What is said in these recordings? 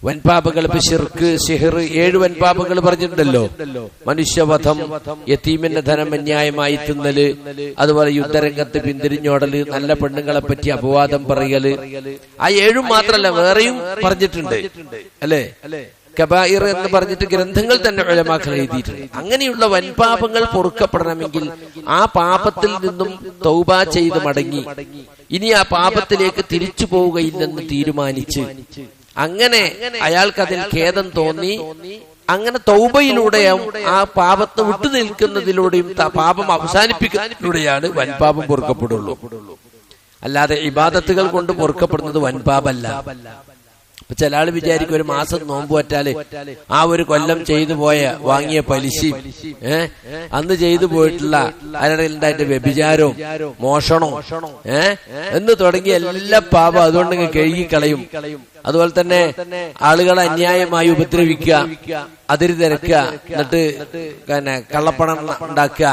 വൻപാപങ്ങൾ, ഇപ്പൊ ശിർക്ക്, സിഹർ, 7 വൻപാപങ്ങൾ പറഞ്ഞിട്ടുണ്ടല്ലോ. മനുഷ്യവധം, യതീമിന്റെ ധനം അന്യായമായി തിന്നല്, അതുപോലെ യുദ്ധരംഗത്ത് പിന്തിരിഞ്ഞോടല്, നല്ല പെണ്ണുങ്ങളെ പറ്റി അപവാദം പറയല്. ആ 7 മാത്രല്ല വേറെയും പറഞ്ഞിട്ടുണ്ട് അല്ലേ. കബായിർ എന്ന് പറഞ്ഞിട്ട് ഗ്രന്ഥങ്ങൾ തന്നെ ഉലമാക്കൾ എഴുതിയിട്ടുണ്ട്. അങ്ങനെയുള്ള വൻപാപങ്ങൾ പൊറുക്കപ്പെടണമെങ്കിൽ ആ പാപത്തിൽ നിന്നും തൗബ ചെയ്ത് മടങ്ങി ഇനി ആ പാപത്തിലേക്ക് തിരിച്ചു പോവുകയില്ലെന്ന് തീരുമാനിച്ച് അങ്ങനെ അയാൾക്ക് അതിൽ ഖേദം തോന്നി അങ്ങനെ തൗബയിലൂടെയും ആ പാപത്തെ വിട്ടു നിൽക്കുന്നതിലൂടെയും പാപം അവസാനിപ്പിക്കുന്നതിലൂടെയാണ് വൻപാപം പൊറുക്കപ്പെടുള്ളൂ. അല്ലാതെ ഇബാദത്തുകൾ കൊണ്ട് പൊറുക്കപ്പെടുന്നത് വൻപാപല്ല. ഇപ്പൊ ചില ആള് വിചാരിക്കും 1 മാസം നോമ്പ് പറ്റാല് ആ ഒരു കൊല്ലം ചെയ്തു പോയ വാങ്ങിയ പലിശയും അന്ന് ചെയ്തു പോയിട്ടുള്ള അതിനിടയിലുണ്ടായിട്ട് വ്യഭിചാരവും മോഷണവും എന്ന് തുടങ്ങിയ എല്ലാ പാപം അതുകൊണ്ട് കഴുകിക്കളയും. അതുപോലെ തന്നെ ആളുകളെ അന്യായമായി ഉപദ്രവിക്കുക, അതിര് തിരക്കുക, എന്നിട്ട് കള്ളപ്പണം ഉണ്ടാക്കുക,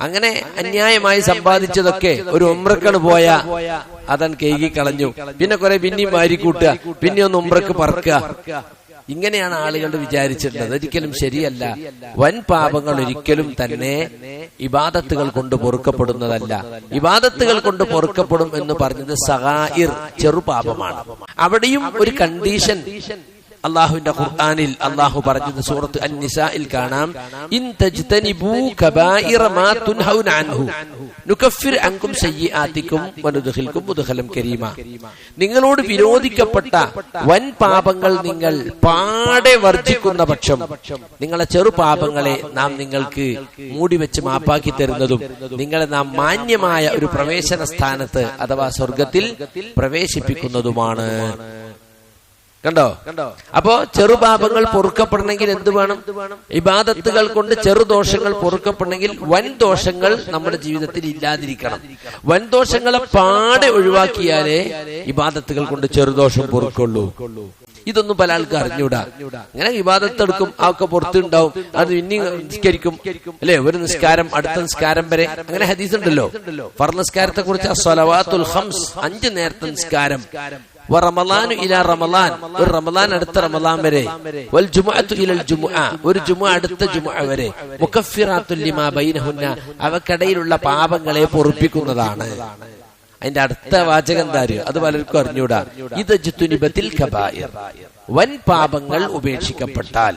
അങ്ങനെ അന്യായമായി സമ്പാദിച്ചതൊക്കെ ഒരു ഉംറക്കാണ് പോയ അതൻ കഴുകിക്കളഞ്ഞു. പിന്നെ കുറെ പിന്നെയും വാരിക്കൂട്ടുക, പിന്നെ ഒന്ന് ഉംറക്ക് പറക്കുക. ഇങ്ങനെയാണ് ആളുകൾ വിചാരിച്ചിട്ടുള്ളത്. ഒരിക്കലും ശരിയല്ല. വൻ പാപങ്ങൾ ഒരിക്കലും തന്നെ ഇബാദത്തുകൾ കൊണ്ട് പൊറുക്കപ്പെടുന്നതല്ല. ഇബാദത്തുകൾ കൊണ്ട് പൊറുക്കപ്പെടും എന്ന് പറഞ്ഞത് സഗായിർ, ചെറുപാപമാണ്. അവിടെയും ഒരു കണ്ടീഷൻ അള്ളാഹുവിന്റെ ഖുർആനിൽ അള്ളാഹു പറഞ്ഞത് സൂറത്ത് അൻ-നിസാഇൽ കാണാം. ഇൻ തജ്തനിബൂ കബായിറ മാ തുൻഹൗന അൻഹു നുകഫിർ അൻകും സയ്യിആതികും വനുദ്ഖിൽകും മുദ്ഖലൻ കരീമ. നിങ്ങളോട് വിരോധിക്കപ്പെട്ട വൻ പാപങ്ങൾ നിങ്ങൾ പാടെ വർജിക്കുന്ന പക്ഷം നിങ്ങളെ ചെറുപാപങ്ങളെ നാം നിങ്ങൾക്ക് മൂടിവെച്ച് മാപ്പാക്കി തരുന്നതും നിങ്ങളെ നാം മാന്യമായ ഒരു പ്രവേശന സ്ഥാനത്ത് അഥവാ സ്വർഗത്തിൽ പ്രവേശിപ്പിക്കുന്നതുമാണ്. കണ്ടോ? അപ്പോ ചെറുപാപങ്ങൾ പൊറുക്കപ്പെടണമെങ്കിൽ എന്ത് വേണം? ഇബാദത്തുകൾ കൊണ്ട് ചെറുദോഷങ്ങൾ പൊറുക്കപ്പെടണമെങ്കിൽ വൻ ദോഷങ്ങൾ നമ്മുടെ ജീവിതത്തിൽ ഇല്ലാതിരിക്കണം. വൻ ദോഷങ്ങളെ പാടെ ഒഴിവാക്കിയാലേ ഇബാദത്തുകൾ കൊണ്ട് ചെറുദോഷം പൊറുക്കുള്ളൂ. ഇതൊന്നും പല ആൾക്ക് അറിഞ്ഞൂടാ. അങ്ങനെ ഇബാദത്ത് എടുക്കും, അതൊക്കെ പുറത്തുണ്ടാവും, അത് ഇനി നിസ്കരിക്കും അല്ലെ, ഒരു നിസ്കാരം അടുത്ത നിസ്കാരം വരെ. അങ്ങനെ ഹദീസ് ഉണ്ടല്ലോ ഫർള് നിസ്കാരത്തെ കുറിച്ച്, അസ്സലവാത്തുൽ ഖംസ്, 5 നേരത്തെ നിസ്കാരം, റമളാനു ഇലാ റമളാൻ, ഒരു റമളാൻ അടുത്ത റമളാൻ വരെ, വൽ ജുമുഅത്തു ഇലൽ ജുമുഅ, ഒരു ജുമുഅ അടുത്ത ജുമുഅ വരെ, മുകഫിറാത്തുൽ ലിമാ ബൈനഹുന്ന, അവക്കടയിലുള്ള പാപങ്ങളെ പൊറുപ്പിക്കുന്നതാണ്. അതിന്റെ അടുത്ത വാചകം എന്താ അറിയോ? അത് പലർക്കും അറിഞ്ഞൂടാ. ഇത് ജ്തുനിബത്തിൽ കബായിർ, വൻ പാപങ്ങൾ ഉപേക്ഷിക്കപ്പെട്ടാൽ.